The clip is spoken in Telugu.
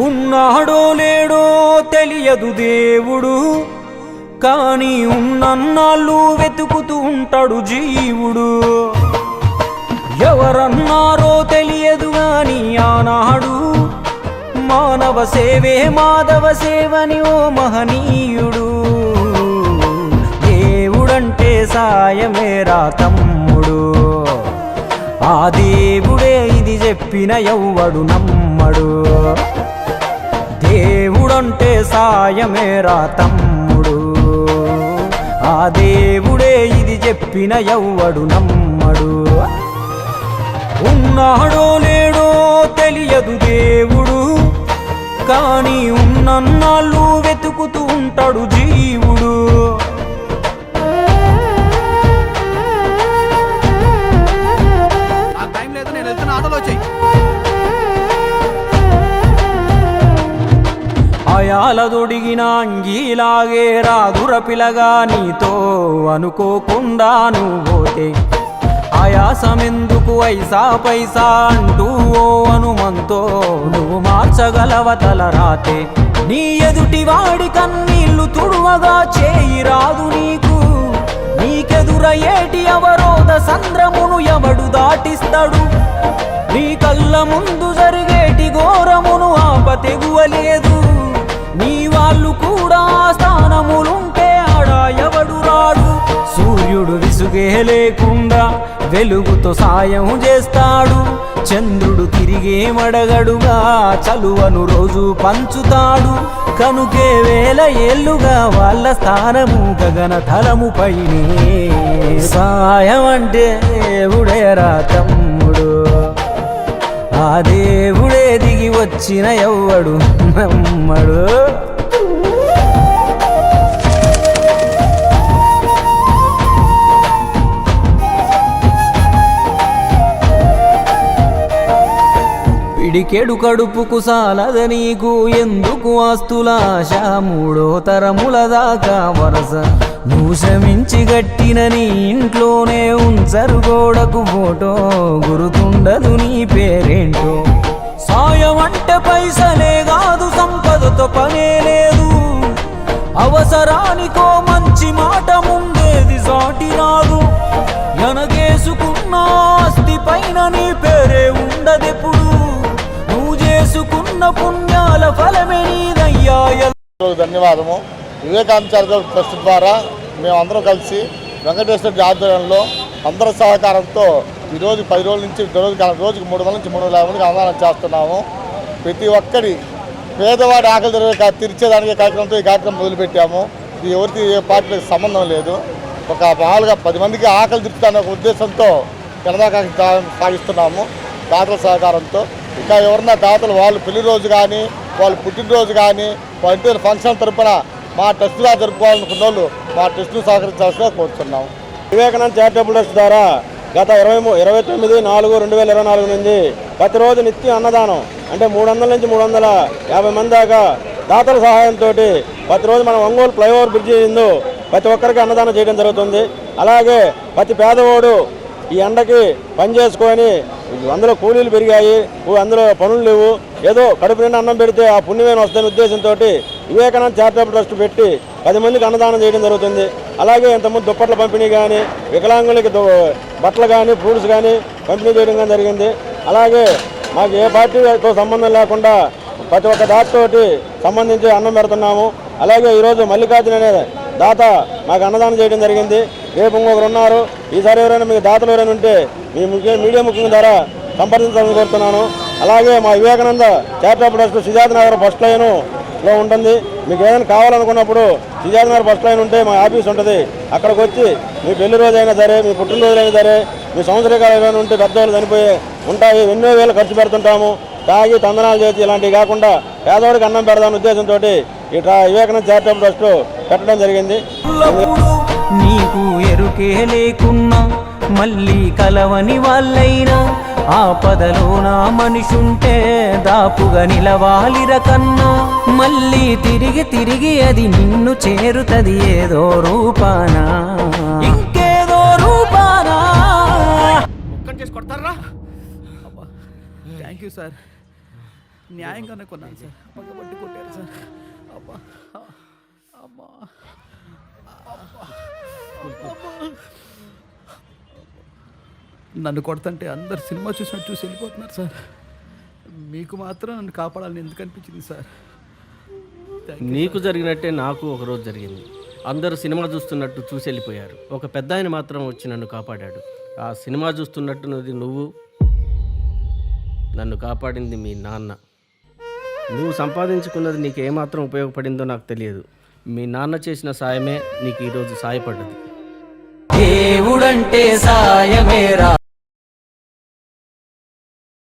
ఉన్నాడో లేడో తెలియదు దేవుడు, కానీ ఉన్నన్నాళ్ళు వెతుకుతూ ఉంటాడు జీవుడు. ఎవరన్నారో తెలియదు గాని ఆనాడు మానవ సేవే మాధవ సేవని ఓ మహనీయుడు. దేవుడంటే సాయమేరా తమ్ముడు, ఆ దేవుడే ఇది చెప్పిన ఎవ్వడు నమ్మడు. దేవుడంటే సాయమేరా తమ్ముడు, ఆ దేవుడే ఇది చెప్పిన ఎవ్వడు నమ్మడు. ఉన్నాడో లేడో తెలియదు దేవుడు, కానీ ఉన్నన్నాళ్ళు వెతుకుతూ ఉంటాడు జీవుడు. అయాలదొడిగిన అంగీలాగే రాదుర పిలగా నీతో అనుకోకుండా నువ్వోతే, ఆయాసమెందుకు ఐసా పైసా అంటూ ఓ అనుమంతో నువ్వు మార్చగలవ తల రాతే. నీ ఎదుటి వాడి కన్నీళ్లు తుడువగా చేయి రాదు నీకు, నీకెదురయ్యేటి అవరోధ సంద్రమును ఎవడు దాటిస్తాడు. నీ కళ్ళ ముందు జరిగేటి ఘోరమును ఆపతెగువలేదు, నీ వాళ్ళు కూడా స్థానములుంటే ఆడా ఎవడు రాడు. సూర్యుడు విసుగే లేకుండా వెలుగుతో సాయం చేస్తాడు, చంద్రుడు తిరిగే మడగడుగా చలువను రోజు పంచుతాడు. కనుకే వేల ఏళ్ళుగా వాళ్ళ స్థానము గగన తలముపైనే. సాయం అంటే దేవుడేరా తమ్ముడు, ఆ దేవుడే దిగి వచ్చిన ఎవ్వడు నమ్మడు. పిడికెడు కడుపుకు సాలద నీకు ఎందుకు ఆస్తులాశ, మూడో తరముల దాకా వరస నువ్వు శ్రమించి గట్టిన నీ ఇంట్లోనే ఉంచరు గోడకు ఫోటో, గుర్తుండదు నీ పేరేంటో. సాయం అంటే పైసలే కాదు, సంపదతో పనే లేదు, అవసరానికో మంచి మాట ముందేది సాటి రాదు. ఎనగేసుకున్న ఆస్తి పైన నీ పేరే ఉండదెప్పుడు, నువ్వు చేసుకున్న పుణ్యాల ఫలమే నీదయ్యా. ధన్యవాదము. వివేకానంద చారిటబుల్ ట్రస్ట్ ద్వారా మేమందరం కలిసి వెంకటేశ్వర ఆధ్వర్యంలో అందరి సహకారంతో ఈరోజు 10 రోజుల నుంచి రోజుకి 300 నుంచి 350 మందికి అన్నదానం చేస్తున్నాము. ప్రతి ఒక్కరి పేదవాడి ఆకలి తీర్చేదానికి కార్యక్రమంతో ఈ కార్యక్రమం మొదలుపెట్టాము. ఇది ఎవరికి ఏ పార్టీలకు సంబంధం లేదు, ఒక మామూలుగా 10 మందికి ఆకలి తీర్చుతానే ఒక ఉద్దేశంతో జనదాకా సాగిస్తున్నాము దాతల సహకారంతో. ఇంకా ఎవరన్నా దాతలు వాళ్ళు పెళ్లి రోజు కానీ వాళ్ళు పుట్టినరోజు కానీ వాళ్ళ ఇంటి ఫంక్షన్ తరపున మా ట్రస్టులా జరుపుకోవాలనుకున్న వాళ్ళు మా ట్రస్టును సహకరించాల్సిగా కోరుతున్నాము. వివేకానంద చారిటబుల్ ట్రస్ట్ ద్వారా గత 29/4/2024 నుండి ప్రతిరోజు నిత్యం అన్నదానం అంటే 300 నుంచి 350 మంది దాకా దాతల సహాయంతో ప్రతిరోజు మనం ఒంగోలు ఫ్లైఓవర్ బ్రిడ్జి ఎందు ప్రతి ఒక్కరికి అన్నదానం చేయడం జరుగుతుంది. అలాగే ప్రతి పేదవాడు ఈ ఎండకి పని చేసుకొని అందులో కూలీలు పెరిగాయి, అందులో పనులు లేవు, ఏదో కడుపు నిండా అన్నం పెడితే ఆ పుణ్యమైన వస్తుందనే ఉద్దేశంతో వివేకానంద చారిటబుల్ ట్రస్ట్ పెట్టి 10 మందికి అన్నదానం చేయడం జరుగుతుంది. అలాగే ఇంతకుముందు దుప్పట్ల పంపిణీ కానీ వికలాంగులకి బట్టలు కానీ ఫ్రూట్స్ కానీ పంపిణీ చేయడం కానీ జరిగింది. అలాగే మాకు ఏ పార్టీతో సంబంధం లేకుండా ప్రతి ఒక్క దాతతోటి సంబంధించి అన్నం పెడుతున్నాము. అలాగే ఈరోజు మల్లికార్జున అనే దాత మాకు అన్నదానం చేయడం జరిగింది. రేపు ఇంకొకరు ఉన్నారు. ఈసారి ఎవరైనా మీకు దాతలు ఎవరైనా ఉంటే మీ మీడియా ముఖ్యం ద్వారా సంప్రదించాలని కోరుతున్నాను. అలాగే మా Vivekananda charitable trust Sijad Nagar first లైన్లో ఉంటుంది. మీకు ఏదైనా కావాలనుకున్నప్పుడు సిజాద్ నగర్ ఫస్ట్ లైన్ ఉంటే మా ఆఫీస్ ఉంటుంది. అక్కడికి వచ్చి మీ పెళ్లి రోజైనా సరే, మీ పుట్టినరోజైనా సరే, మీ సంవత్సరాలు ఏమైనా ఉంటే పెద్దవాళ్ళు చనిపోయి ఉంటాయి, ఎన్నో వేలు ఖర్చు పెడుతుంటాము. తాగి తందనాలు చేసి ఇలాంటివి కాకుండా పేదవాడికి అన్నం పెడదామనే ఉద్దేశంతో ఈ వివేకానంద చారిటబుల్ ట్రస్ట్ పెట్టడం జరిగింది. నీకు ఎరుకే లేకున్నా మళ్ళీ కలవని వాళ్ళైనా ఆపదలో నా మనిషుంటే దాపుగా నిలవాలిర కన్నా. మళ్ళీ తిరిగి తిరిగి అది నిన్ను చేరుతది ఏదో రూపానా, ఇంకేదో రూపానా. చేసి కొడతారా? Thank you sir. న్యాయంగానే కొన్నాను సార్, పక్కబట్టి కొట్టారు సార్. అబ్బా అమ్మా నన్ను కొడుతుంటే అందరు సినిమా చూసినట్టు చూసి వెళ్ళిపోతున్నారు సార్. మీకు మాత్రం నన్ను కాపాడాలని ఎందుకు అనిపించింది సార్? నీకు జరిగినట్టే నాకు ఒకరోజు జరిగింది. అందరూ సినిమా చూస్తున్నట్టు చూసి వెళ్ళిపోయారు. ఒక పెద్ద ఆయన మాత్రం వచ్చి నన్ను కాపాడాడు. ఆ సినిమా చూస్తున్నట్టున్నది నువ్వు, నన్ను కాపాడింది మీ నాన్న. నువ్వు సంపాదించుకున్నది నీకు ఏమాత్రం ఉపయోగపడిందో నాకు తెలియదు. మీ నాన్న చేసిన సాయమే నీకు ఈరోజు సాయపడ్డది. దేవుడంటే సాయమేరా.